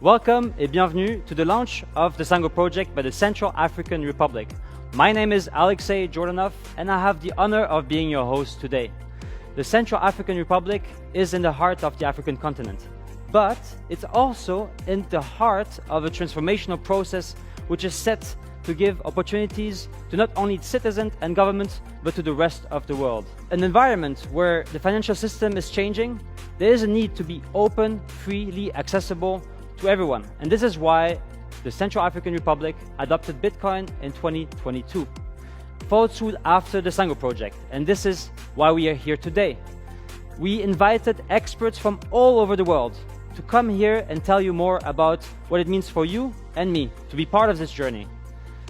Welcome et bienvenue to the launch of the Sango project by the Central African Republic. My name is Alexei Jordanov and I have the honor of being your host today. The Central African Republic is in the heart of the African continent, but it's also in the heart of a transformational process which is set to give opportunities to not only its citizens and governments, but to the rest of the world. An environment where the financial system is changing, there is a need to be open, freely accessible to everyone. And this is why the Central African Republic adopted Bitcoin in 2022, followed soon after the Sango project. And this is why we are here today. We invited experts from all over the world to come here and tell you more about what it means for you and me to be part of this journey.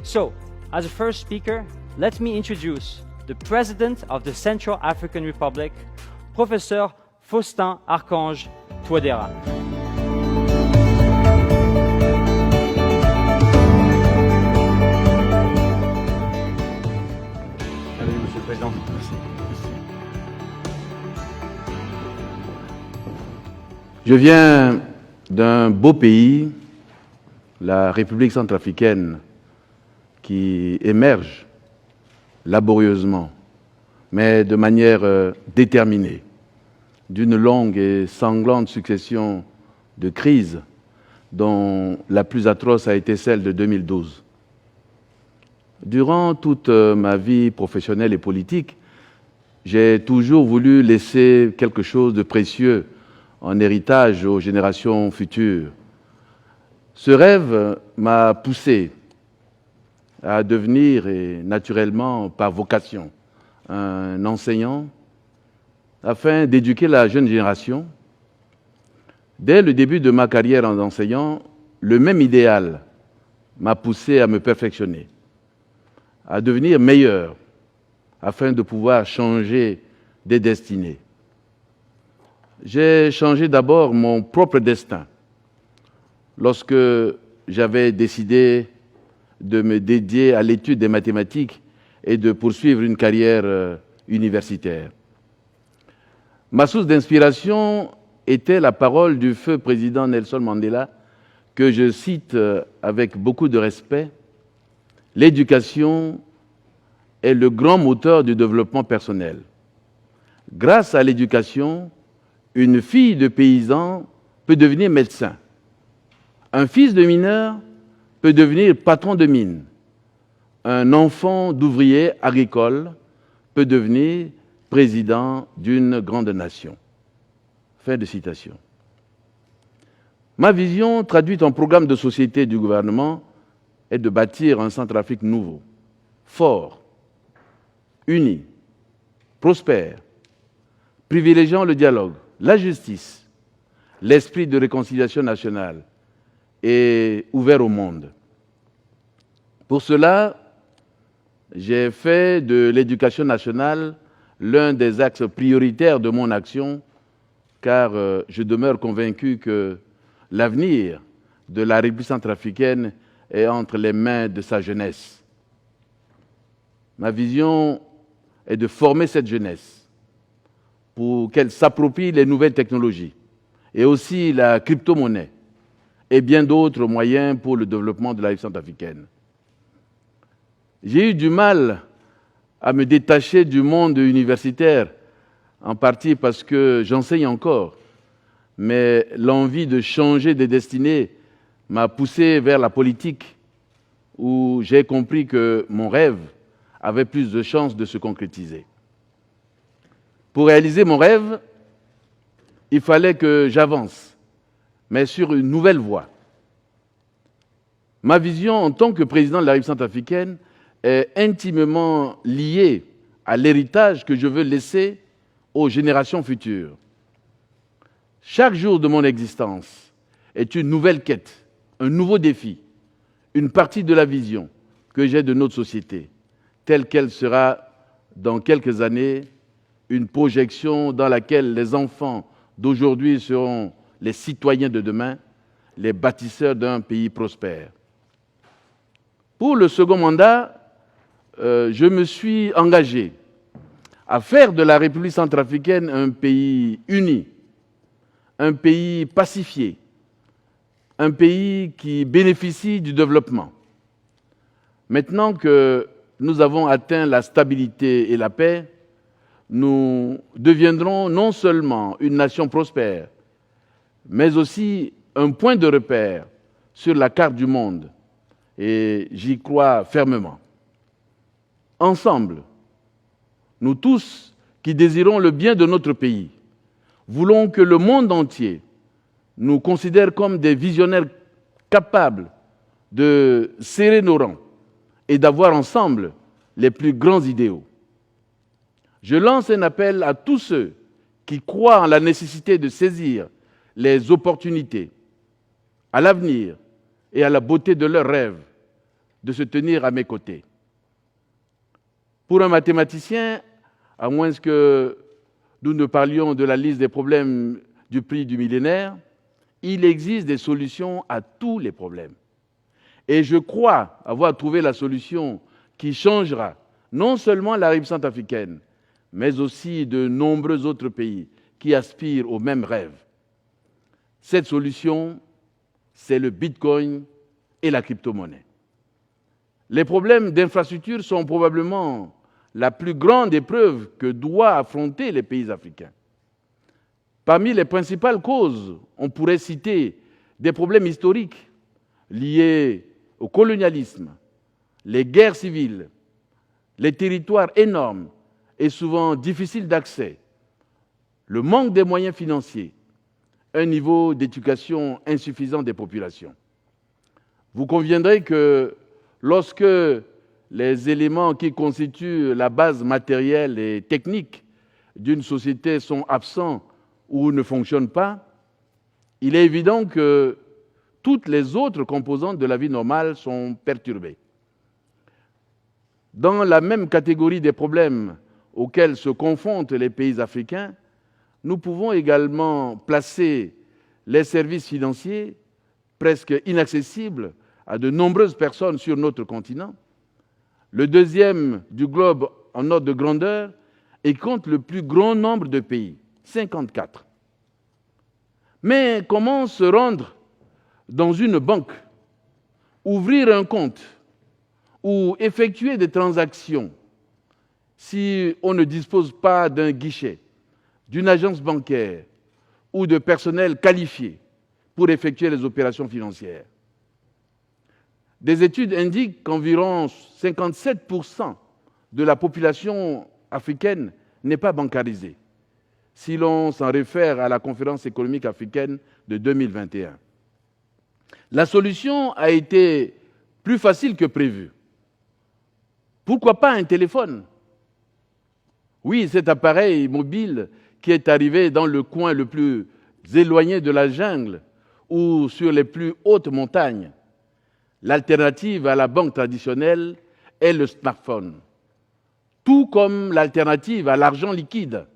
So, as a first speaker, let me introduce the President of the Central African Republic, Professor Faustin Archange Touadéra. Allez, Monsieur le Président. Merci. Je viens d'un beau pays, la République centrafricaine, qui émerge laborieusement, mais de manière déterminée, d'une longue et sanglante succession de crises dont la plus atroce a été celle de 2012. Durant toute ma vie professionnelle et politique, j'ai toujours voulu laisser quelque chose de précieux en héritage aux générations futures. Ce rêve m'a poussé à devenir, et naturellement par vocation, un enseignant, afin d'éduquer la jeune génération. Dès le début de ma carrière en enseignant, le même idéal m'a poussé à me perfectionner, à devenir meilleur, afin de pouvoir changer des destinées. J'ai changé d'abord mon propre destin, lorsque j'avais décidé de me dédier à l'étude des mathématiques et de poursuivre une carrière universitaire. Ma source d'inspiration était la parole du feu président Nelson Mandela, que je cite avec beaucoup de respect. L'éducation est le grand moteur du développement personnel. Grâce à l'éducation, une fille de paysan peut devenir médecin. Un fils de mineur peut devenir patron de mine. Un enfant d'ouvrier agricole peut devenir président d'une grande nation. Fin de citation. Ma vision, traduite en programme de société du gouvernement, est de bâtir un Centrafrique nouveau, fort, uni, prospère, privilégiant le dialogue, la justice, l'esprit de réconciliation nationale et ouvert au monde. Pour cela, j'ai fait de l'éducation nationale l'un des axes prioritaires de mon action, car je demeure convaincu que l'avenir de la République centrafricaine est entre les mains de sa jeunesse. Ma vision est de former cette jeunesse pour qu'elle s'approprie les nouvelles technologies et aussi la crypto-monnaie et bien d'autres moyens pour le développement de la République centrafricaine. J'ai eu du mal à me détacher du monde universitaire, en partie parce que j'enseigne encore, mais l'envie de changer des destinées m'a poussé vers la politique, où j'ai compris que mon rêve avait plus de chances de se concrétiser. Pour réaliser mon rêve, il fallait que j'avance, mais sur une nouvelle voie. Ma vision en tant que président de la République centrafricaine est intimement liée à l'héritage que je veux laisser aux générations futures. Chaque jour de mon existence est une nouvelle quête, un nouveau défi, une partie de la vision que j'ai de notre société, telle qu'elle sera dans quelques années, une projection dans laquelle les enfants d'aujourd'hui seront les citoyens de demain, les bâtisseurs d'un pays prospère. Pour le second mandat, je me suis engagé à faire de la République centrafricaine un pays uni, un pays pacifié, un pays qui bénéficie du développement. Maintenant que nous avons atteint la stabilité et la paix, nous deviendrons non seulement une nation prospère, mais aussi un point de repère sur la carte du monde. Et j'y crois fermement. Ensemble, nous tous qui désirons le bien de notre pays, voulons que le monde entier nous considère comme des visionnaires capables de serrer nos rangs et d'avoir ensemble les plus grands idéaux. Je lance un appel à tous ceux qui croient en la nécessité de saisir les opportunités, à l'avenir et à la beauté de leurs rêves, de se tenir à mes côtés. Pour un mathématicien, à moins que nous ne parlions de la liste des problèmes du prix du millénaire, il existe des solutions à tous les problèmes. Et je crois avoir trouvé la solution qui changera non seulement la rive centrafricaine, mais aussi de nombreux autres pays qui aspirent aux mêmes rêves. Cette solution, c'est le Bitcoin et la crypto-monnaie. Les problèmes d'infrastructure sont probablement la plus grande épreuve que doivent affronter les pays africains. Parmi les principales causes, on pourrait citer des problèmes historiques liés au colonialisme, les guerres civiles, les territoires énormes et souvent difficiles d'accès, le manque des moyens financiers, un niveau d'éducation insuffisant des populations. Vous conviendrez que lorsque les éléments qui constituent la base matérielle et technique d'une société sont absents ou ne fonctionnent pas, il est évident que toutes les autres composantes de la vie normale sont perturbées. Dans la même catégorie des problèmes auxquels se confrontent les pays africains, nous pouvons également placer les services financiers presque inaccessibles à de nombreuses personnes sur notre continent, le deuxième du globe en ordre de grandeur et compte le plus grand nombre de pays, 54. Mais comment se rendre dans une banque, ouvrir un compte ou effectuer des transactions si on ne dispose pas d'un guichet, d'une agence bancaire ou de personnel qualifié pour effectuer les opérations financières? Des études indiquent qu'environ 57% de la population africaine n'est pas bancarisée, si l'on s'en réfère à la conférence économique africaine de 2021. La solution a été plus facile que prévu. Pourquoi pas un téléphone? Oui, cet appareil mobile qui est arrivé dans le coin le plus éloigné de la jungle ou sur les plus hautes montagnes. L'alternative à la banque traditionnelle est le smartphone, tout comme l'alternative à l'argent liquide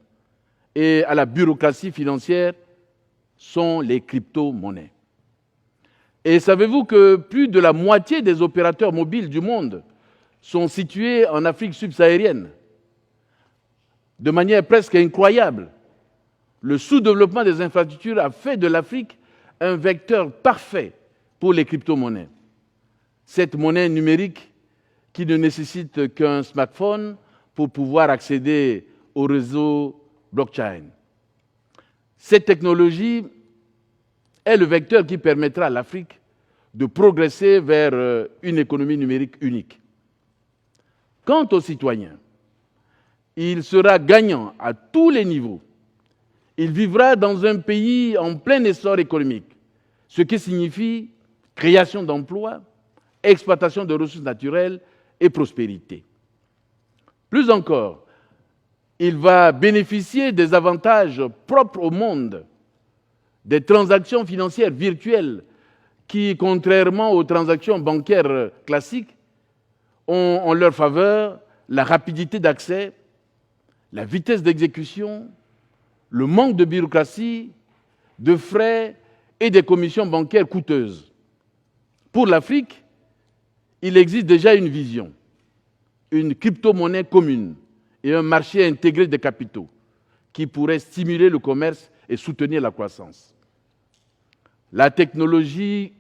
et à la bureaucratie financière sont les crypto-monnaies. Et savez-vous que plus de la moitié des opérateurs mobiles du monde sont situés en Afrique subsaharienne? De manière presque incroyable, le sous-développement des infrastructures a fait de l'Afrique un vecteur parfait pour les crypto-monnaies. Cette monnaie numérique qui ne nécessite qu'un smartphone pour pouvoir accéder au réseau blockchain. Cette technologie est le vecteur qui permettra à l'Afrique de progresser vers une économie numérique unique. Quant aux citoyens, il sera gagnant à tous les niveaux. Il vivra dans un pays en plein essor économique, ce qui signifie création d'emplois, exploitation de ressources naturelles et prospérité. Plus encore, il va bénéficier des avantages propres au monde, des transactions financières virtuelles qui, contrairement aux transactions bancaires classiques, ont en leur faveur la rapidité d'accès, la vitesse d'exécution, le manque de bureaucratie, de frais et des commissions bancaires coûteuses. Pour l'Afrique, il existe déjà une vision, une crypto-monnaie commune et un marché intégré des capitaux qui pourrait stimuler le commerce et soutenir la croissance. La technologie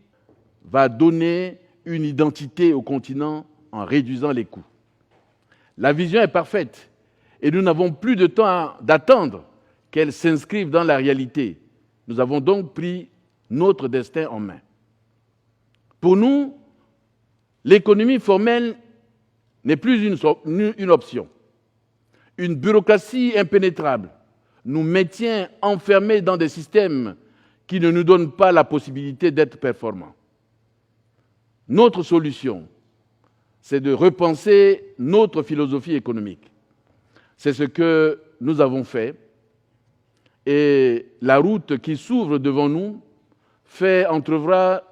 va donner une identité au continent en réduisant les coûts. La vision est parfaite et nous n'avons plus de temps d'attendre qu'elle s'inscrive dans la réalité. Nous avons donc pris notre destin en main. Pour nous, l'économie formelle n'est plus une option. Une bureaucratie impénétrable nous maintient enfermés dans des systèmes qui ne nous donnent pas la possibilité d'être performants. Notre solution, c'est de repenser notre philosophie économique. C'est ce que nous avons fait et la route qui s'ouvre devant nous fait entrevoir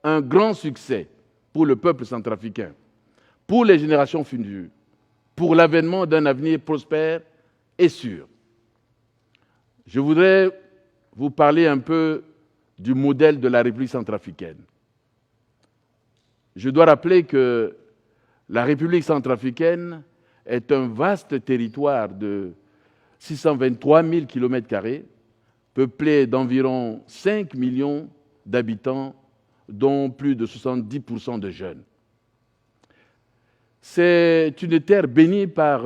un grand succès pour le peuple centrafricain, pour les générations futures, pour l'avènement d'un avenir prospère et sûr. Je voudrais vous parler un peu du modèle de la République centrafricaine. Je dois rappeler que la République centrafricaine est un vaste territoire de 623 000 km², peuplé d'environ 5 millions d'habitants, dont plus de 70% de jeunes. C'est une terre bénie par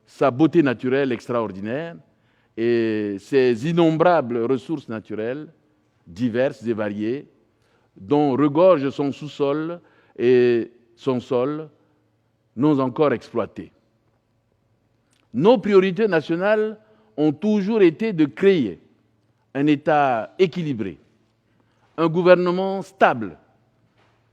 sa beauté naturelle extraordinaire et ses innombrables ressources naturelles, diverses et variées, dont regorge son sous-sol et son sol non encore exploités. Nos priorités nationales ont toujours été de créer un État équilibré, un gouvernement stable,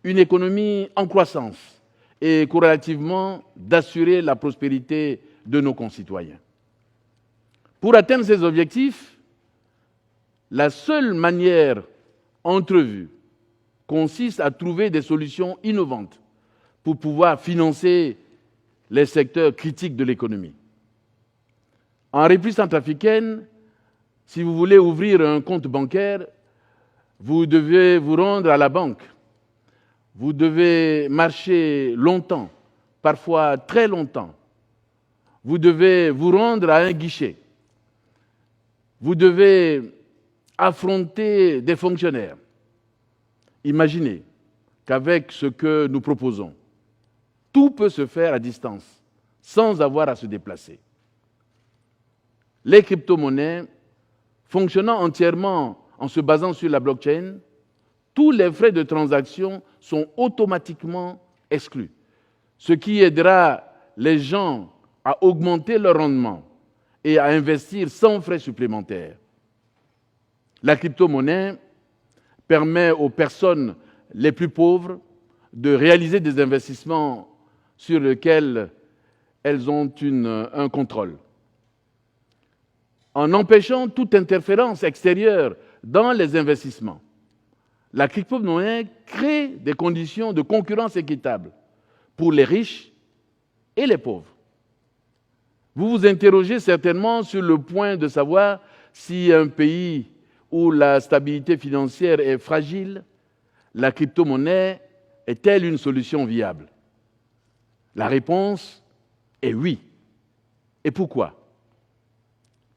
une économie en croissance et corrélativement d'assurer la prospérité de nos concitoyens. Pour atteindre ces objectifs, la seule manière entrevue consiste à trouver des solutions innovantes pour pouvoir financer les secteurs critiques de l'économie. En République centrafricaine, si vous voulez ouvrir un compte bancaire, vous devez vous rendre à la banque. Vous devez marcher longtemps, parfois très longtemps. Vous devez vous rendre à un guichet. Vous devez affronter des fonctionnaires. Imaginez qu'avec ce que nous proposons, tout peut se faire à distance, sans avoir à se déplacer. Les crypto-monnaies, fonctionnant entièrement en se basant sur la blockchain, tous les frais de transaction sont automatiquement exclus, ce qui aidera les gens à augmenter leur rendement et à investir sans frais supplémentaires. La crypto-monnaie permet aux personnes les plus pauvres de réaliser des investissements sur lesquels elles ont un contrôle. En empêchant toute interférence extérieure dans les investissements, la crypto-monnaie crée des conditions de concurrence équitable pour les riches et les pauvres. Vous vous interrogez certainement sur le point de savoir si un pays où la stabilité financière est fragile, la crypto-monnaie est-elle une solution viable? La réponse est oui. Et pourquoi?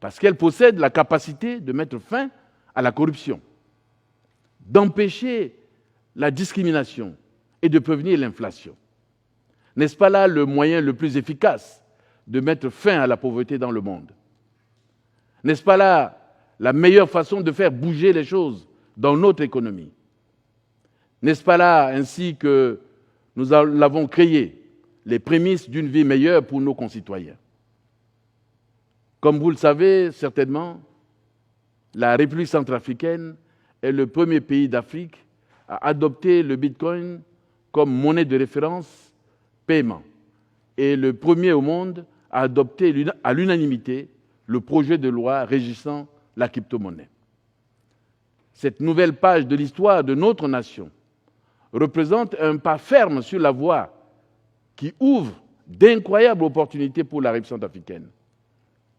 Parce qu'elle possède la capacité de mettre fin à la corruption, d'empêcher la discrimination et de prévenir l'inflation. N'est-ce pas là le moyen le plus efficace de mettre fin à la pauvreté dans le monde? N'est-ce pas là la meilleure façon de faire bouger les choses dans notre économie? N'est-ce pas là ainsi que nous l'avons créé, les prémices d'une vie meilleure pour nos concitoyens? Comme vous le savez certainement, la République centrafricaine est le premier pays d'Afrique à adopter le Bitcoin comme monnaie de référence paiement et le premier au monde à adopter à l'unanimité le projet de loi régissant la crypto-monnaie. Cette nouvelle page de l'histoire de notre nation représente un pas ferme sur la voie qui ouvre d'incroyables opportunités pour la République centrafricaine.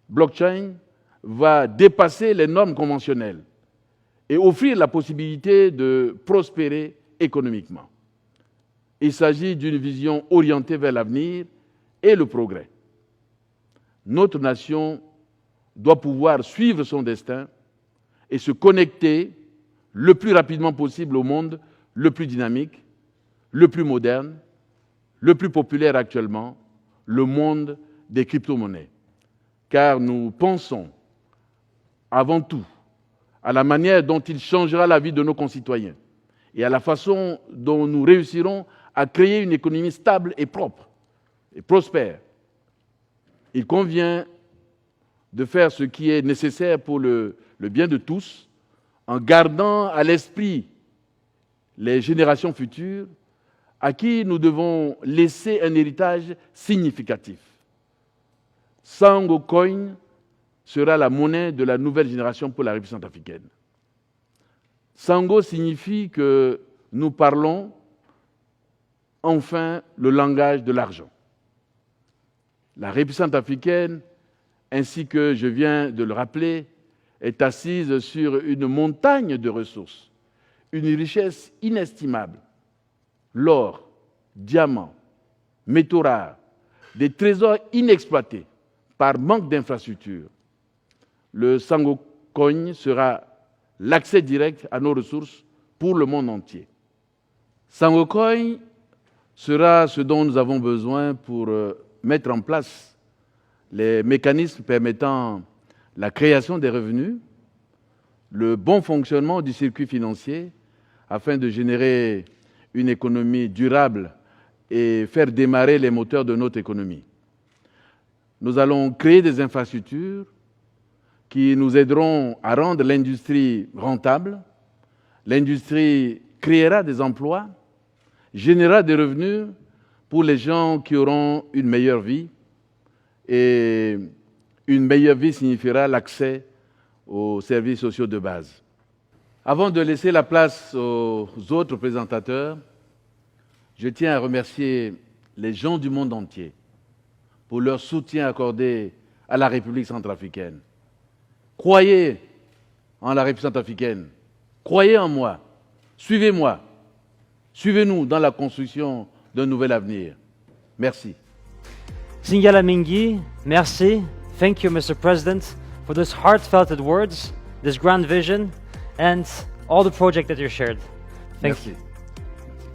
Blockchain va dépasser les normes conventionnelles et offrir la possibilité de prospérer économiquement. Il s'agit d'une vision orientée vers l'avenir et le progrès. Notre nation doit pouvoir suivre son destin et se connecter le plus rapidement possible au monde le plus dynamique, le plus moderne, le plus populaire actuellement, le monde des crypto-monnaies. Car nous pensons avant tout à la manière dont il changera la vie de nos concitoyens et à la façon dont nous réussirons à créer une économie stable et propre et prospère. Il convient de faire ce qui est nécessaire pour le bien de tous, en gardant à l'esprit les générations futures à qui nous devons laisser un héritage significatif. Sango Coin sera la monnaie de la nouvelle génération pour la République centrafricaine. Sango signifie que nous parlons enfin le langage de l'argent. La République centrafricaine, ainsi que je viens de le rappeler, est assise sur une montagne de ressources, une richesse inestimable. L'or, diamants, métaux rares, des trésors inexploités par manque d'infrastructures. Le Sango Coin sera l'accès direct à nos ressources pour le monde entier. Sango Coin sera ce dont nous avons besoin pour mettre en place les mécanismes permettant la création des revenus, le bon fonctionnement du circuit financier afin de générer une économie durable et faire démarrer les moteurs de notre économie. Nous allons créer des infrastructures qui nous aideront à rendre l'industrie rentable. L'industrie créera des emplois, générera des revenus pour les gens qui auront une meilleure vie. Et une meilleure vie signifiera l'accès aux services sociaux de base. Avant de laisser la place aux autres présentateurs, je tiens à remercier les gens du monde entier pour leur soutien accordé à la République centrafricaine. Croyez en la République centrafricaine, croyez en moi, suivez-moi, suivez-nous dans la construction d'un nouvel avenir. Merci. Singala Mingi, merci. Thank you, Mr. President, for those heartfelt words, this grand vision, and all the project that you shared. Thank you.